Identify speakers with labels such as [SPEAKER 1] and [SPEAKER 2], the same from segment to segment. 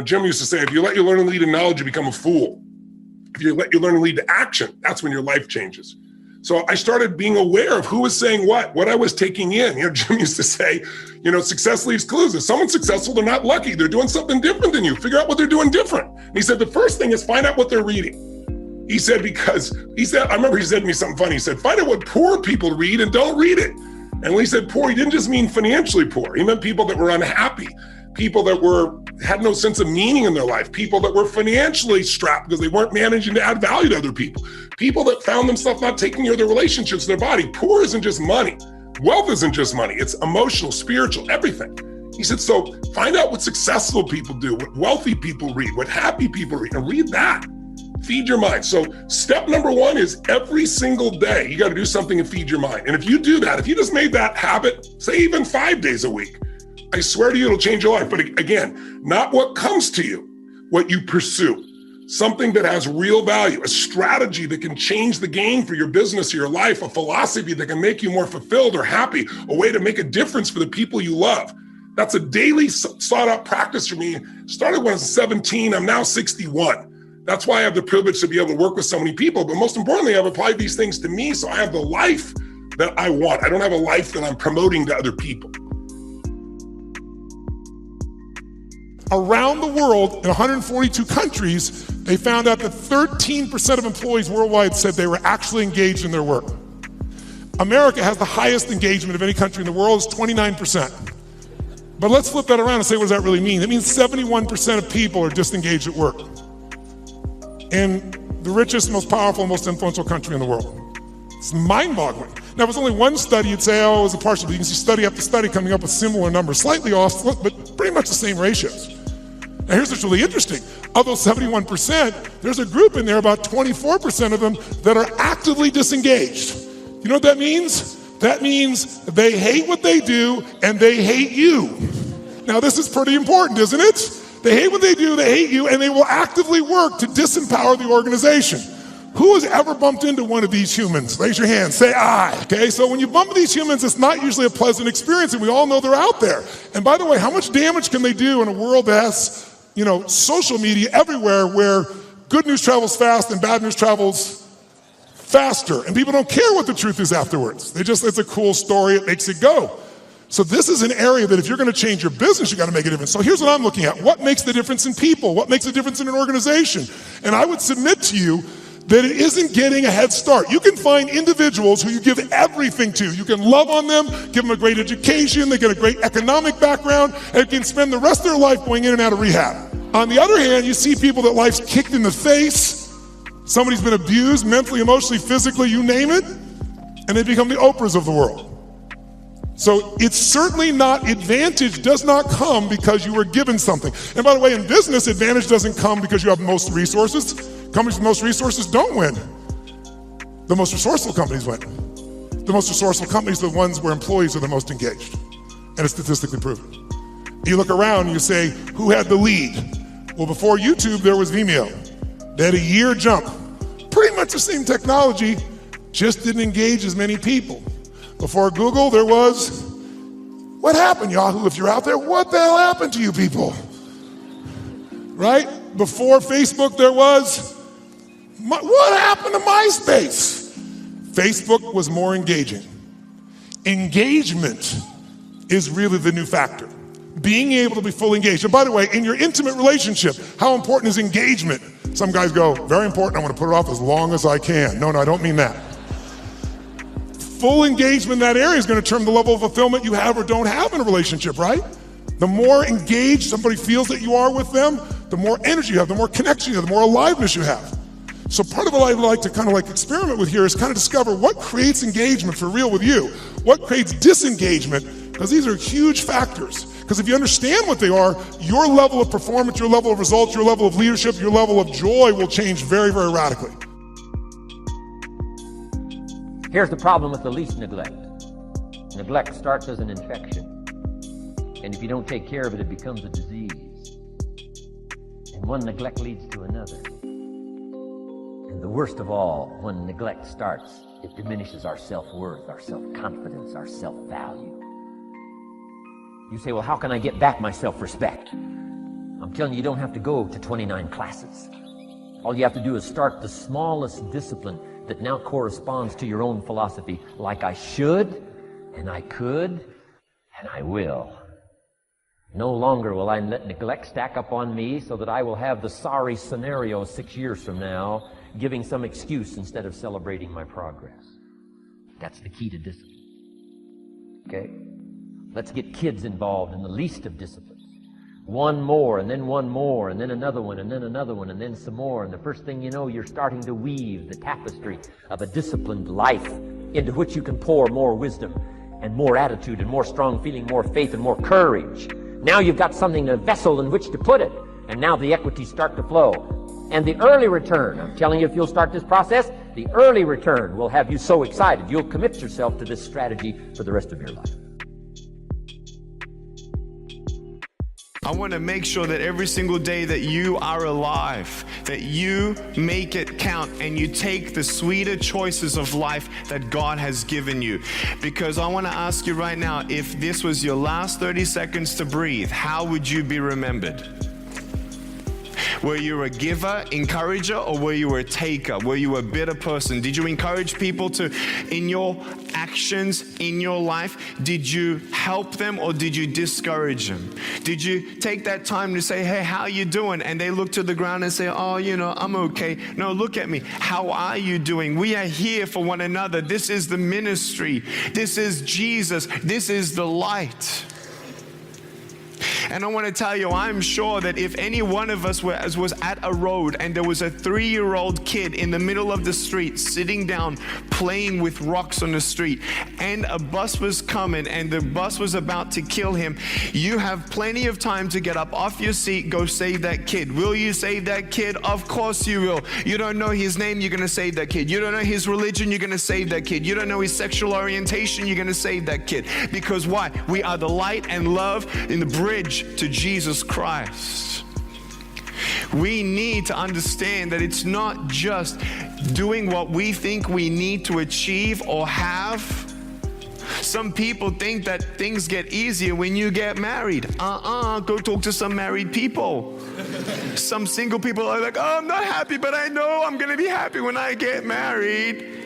[SPEAKER 1] Jim used to say, if you let your learning lead to knowledge, you become a fool. If you let your learning lead to action, that's when your life changes. So I started being aware of who was saying what I was taking in. Jim used to say, success leaves clues. If someone's successful, they're not lucky. They're doing something different than you. Figure out what they're doing different. And he said, the first thing is find out what they're reading. He said, I remember he said to me something funny. He said, find out what poor people read and don't read it. And when he said poor, he didn't just mean financially poor. He meant people that were unhappy, people that had no sense of meaning in their life, people that were financially strapped because they weren't managing to add value to other people, people that found themselves not taking care of their relationships, their body. Poor isn't just money. Wealth isn't just money. It's emotional, spiritual, everything. He said, so find out what successful people do, what wealthy people read, what happy people read, and read that. Feed your mind. So step number one is every single day, you got to do something to feed your mind. And if you do that, if you just made that habit, say even 5 days a week, I swear to you, it'll change your life. But again, not what comes to you, what you pursue. Something that has real value, a strategy that can change the game for your business or your life, a philosophy that can make you more fulfilled or happy, a way to make a difference for the people you love. That's a daily sought out practice for me. Started when I was 17, I'm now 61. That's why I have the privilege to be able to work with so many people. But most importantly, I've applied these things to me, so I have the life that I want. I don't have a life that I'm promoting to other people. Around the world, in 142 countries, they found out that 13% of employees worldwide said they were actually engaged in their work. America has the highest engagement of any country in the world, it's 29%. But let's flip that around and say, what does that really mean? That means 71% of people are disengaged at work. In the richest, most powerful, most influential country in the world. It's mind-boggling. Now, if it's only one study, you'd say, oh, it was a partial, but you can see study after study coming up with similar numbers, slightly off, but pretty much the same ratios. Now, here's what's really interesting. Of those 71%, there's a group in there, about 24% of them, that are actively disengaged. You know what that means? That means they hate what they do and they hate you. Now, this is pretty important, isn't it? They hate what they do, they hate you, and they will actively work to disempower the organization. Who has ever bumped into one of these humans? Raise your hand, say I, okay? So when you bump into these humans, it's not usually a pleasant experience, and we all know they're out there. And by the way, how much damage can they do in a world that has, social media everywhere where good news travels fast and bad news travels faster, and people don't care what the truth is afterwards. It's a cool story, it makes it go. So this is an area that if you're going to change your business, you got to make a difference. So here's what I'm looking at. What makes the difference in people? What makes the difference in an organization? And I would submit to you that it isn't getting a head start. You can find individuals who you give everything to. You can love on them, give them a great education, they get a great economic background, and can spend the rest of their life going in and out of rehab. On the other hand, you see people that life's kicked in the face, somebody's been abused mentally, emotionally, physically, you name it, and they become the Oprahs of the world. So it's certainly not, advantage does not come because you were given something. And by the way, in business, advantage doesn't come because you have most resources. Companies with most resources don't win. The most resourceful companies win. The most resourceful companies are the ones where employees are the most engaged. And it's statistically proven. You look around and you say, who had the lead? Well, before YouTube, there was Vimeo. They had a year jump. Pretty much the same technology, just didn't engage as many people. Before Google, there was, what happened, Yahoo? If you're out there, what the hell happened to you people? Right? Before Facebook, there was, what happened to MySpace? Facebook was more engaging. Engagement is really the new factor. Being able to be fully engaged. And by the way, in your intimate relationship, how important is engagement? Some guys go, very important, I want to put it off as long as I can. No, I don't mean that. Full engagement in that area is going to determine the level of fulfillment you have or don't have in a relationship, right? The more engaged somebody feels that you are with them, the more energy you have, the more connection you have, the more aliveness you have. So part of what I would like to kind of experiment with here is kind of discover what creates engagement for real with you, what creates disengagement, because these are huge factors. Because if you understand what they are, your level of performance, your level of results, your level of leadership, your level of joy will change very, very radically.
[SPEAKER 2] Here's the problem with the least neglect. Neglect starts as an infection. And if you don't take care of it, it becomes a disease. And one neglect leads to another. And the worst of all, when neglect starts, it diminishes our self-worth, our self-confidence, our self-value. You say, well, how can I get back my self-respect? I'm telling you, you don't have to go to 29 classes. All you have to do is start the smallest discipline that now corresponds to your own philosophy, like I should, and I could, and I will. No longer will I let neglect stack up on me so that I will have the sorry scenario 6 years from now, giving some excuse instead of celebrating my progress. That's the key to discipline. Okay? Let's get kids involved in the least of disciplines. One more, and then one more, and then another one, and then another one, and then some more. And the first thing you know, you're starting to weave the tapestry of a disciplined life into which you can pour more wisdom and more attitude and more strong feeling, more faith and more courage. Now you've got something, a vessel in which to put it. And now the equities start to flow. And the early return, I'm telling you, if you'll start this process, the early return will have you so excited, you'll commit yourself to this strategy for the rest of your life.
[SPEAKER 3] I want to make sure that every single day that you are alive, that you make it count and you take the sweeter choices of life that God has given you. Because I want to ask you right now, if this was your last 30 seconds to breathe, how would you be remembered? Were you a giver, encourager, or were you a taker? Were you a bitter person? Did you encourage people to, in your actions, in your life, did you help them or did you discourage them? Did you take that time to say, hey, how you doing? And they look to the ground and say, oh, I'm okay. No, look at me. How are you doing? We are here for one another. This is the ministry. This is Jesus. This is the light. And I want to tell you, I'm sure that if any one of us was at a road and there was a 3-year-old kid in the middle of the street sitting down playing with rocks on the street, and a bus was coming and the bus was about to kill him, you have plenty of time to get up off your seat, go save that kid. Will you save that kid? Of course you will. You don't know his name, you're going to save that kid. You don't know his religion, you're going to save that kid. You don't know his sexual orientation, you're going to save that kid. Because why? We are the light and love in the bridge to Jesus Christ. We need to understand that it's not just doing what we think we need to achieve or have. Some people think that things get easier when you get married. Go talk to some married people. Some single people are like, oh, I'm not happy, but I know I'm going to be happy when I get married.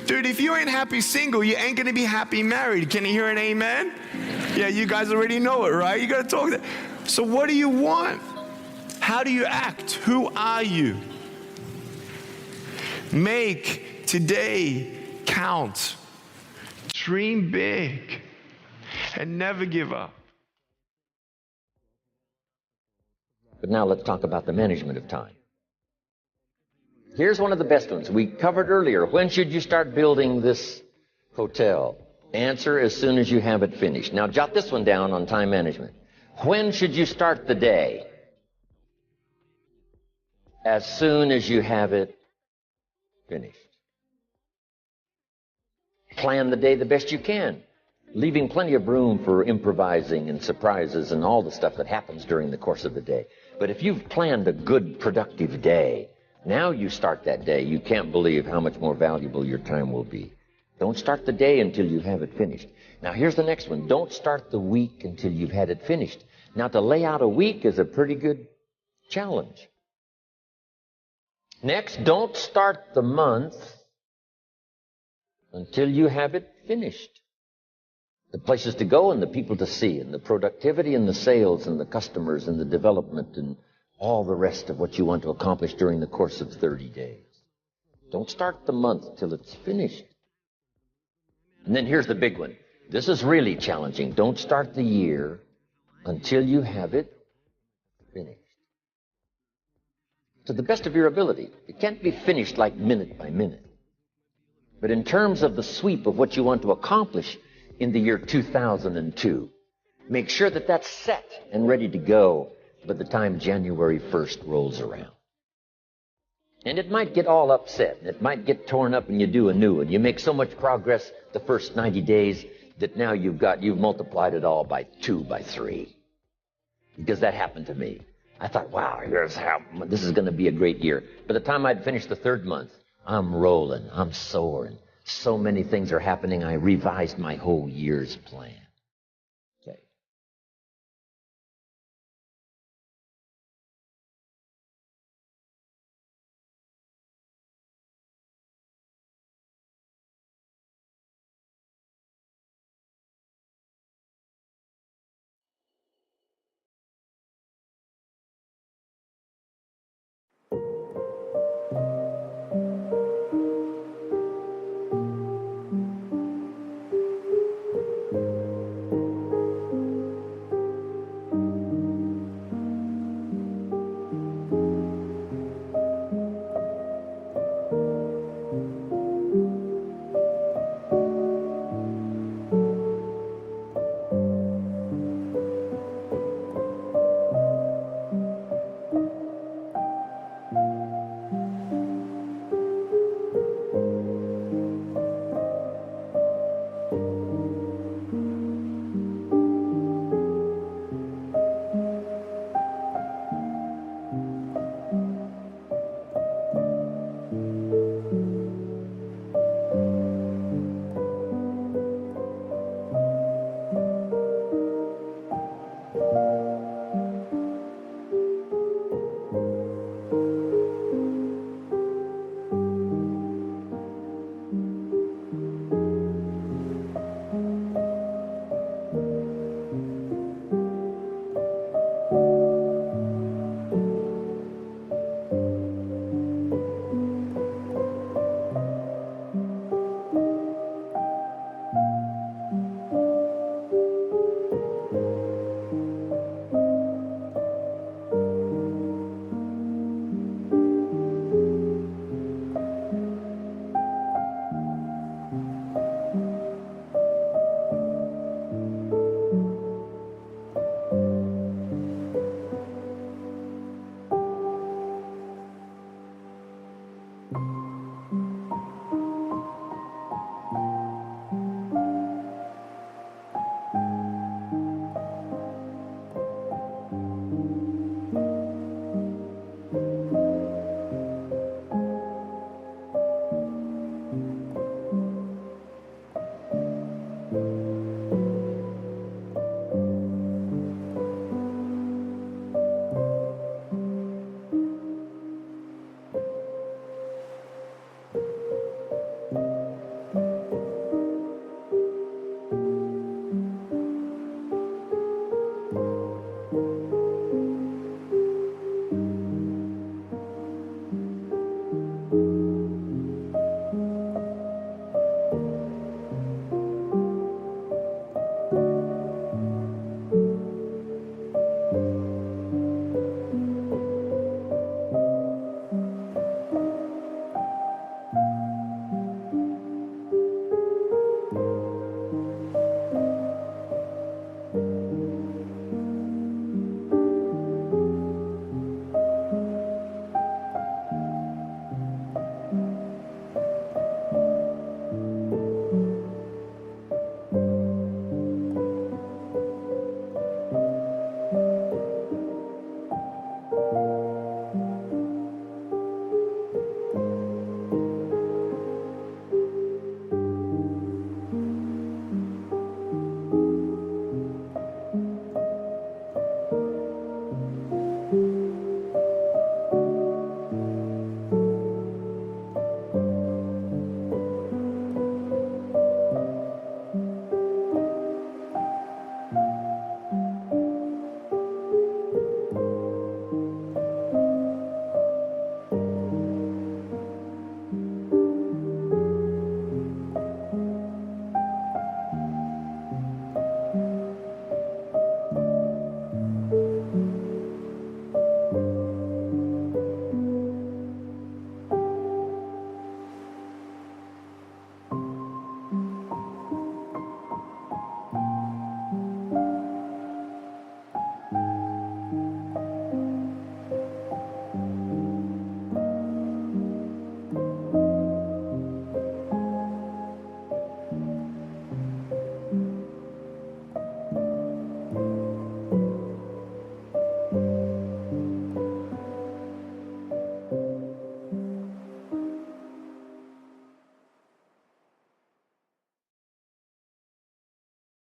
[SPEAKER 3] Dude, if you ain't happy single, you ain't going to be happy married. Can you hear an amen? Yeah, you guys already know it, right? You got to talk that. So what do you want? How do you act? Who are you? Make today count. Dream big and never give up.
[SPEAKER 2] But now let's talk about the management of time. Here's one of the best ones. We covered earlier. When should you start building this hotel? Answer, as soon as you have it finished. Now jot this one down on time management. When should you start the day? As soon as you have it finished. Plan the day the best you can, leaving plenty of room for improvising and surprises and all the stuff that happens during the course of the day. But if you've planned a good, productive day, now you start that day, you can't believe how much more valuable your time will be. Don't start the day until you have it finished. Now here's the next one. Don't start the week until you've had it finished. Now to lay out a week is a pretty good challenge. Next, don't start the month until you have it finished. The places to go and the people to see and the productivity and the sales and the customers and the development and all the rest of what you want to accomplish during the course of 30 days. Don't start the month till it's finished. And then here's the big one. This is really challenging. Don't start the year until you have it finished. To the best of your ability. It can't be finished like minute by minute. But in terms of the sweep of what you want to accomplish in the year 2002, make sure that that's set and ready to go by the time January 1st rolls around. And it might get all upset. It might get torn up and you do a new one. You make so much progress the first 90 days that now you've multiplied it all by 2, by 3. Because that happened to me. I thought, wow, this is going to be a great year. By the time I'd finished the 3rd month, I'm rolling, I'm soaring. So many things are happening, I revised my whole year's plan.